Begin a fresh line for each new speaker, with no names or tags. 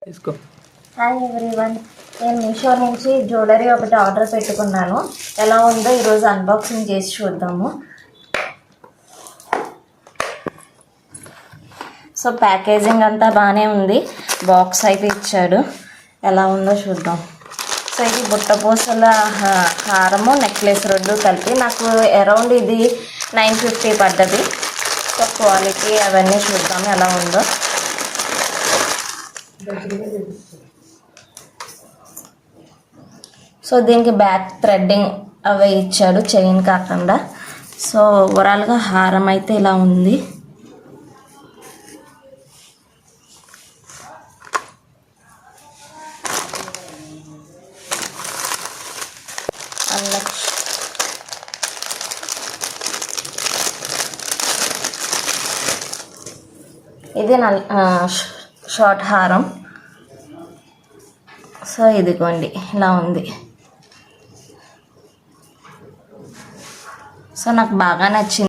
తీసుకో.
Hi everyone, నేను మీషో నుంచి జ్యువెలరీ ఒకటి ఆర్డర్ పెట్టుకున్నాను. ఎలా ఉందో ఈరోజు అన్బాక్సింగ్ చేసి చూద్దాము. సో ప్యాకేజింగ్ అంతా బాగానే ఉంది. బాక్స్ అయితే ఇచ్చాడు. ఎలా ఉందో చూద్దాం. సో ఇది బుట్టపూసల హారము నెక్లెస్ రెండు కలిపి నాకు అరౌండ్ ఇది 950 పడ్డది. సో క్వాలిటీ అవన్నీ చూద్దాం ఎలా ఉందో. సో దీనికి బ్యాక్ థ్రెడ్డింగ్ అవి ఇచ్చాడు, చైన్ కాకుండా. సో ఓవరాల్గా హారం అయితే ఇలా ఉంది. ఇది షార్ట్ హారం. సో ఇదిగోండి ఇలా ఉంది. సో నాకు బాగా నచ్చింది.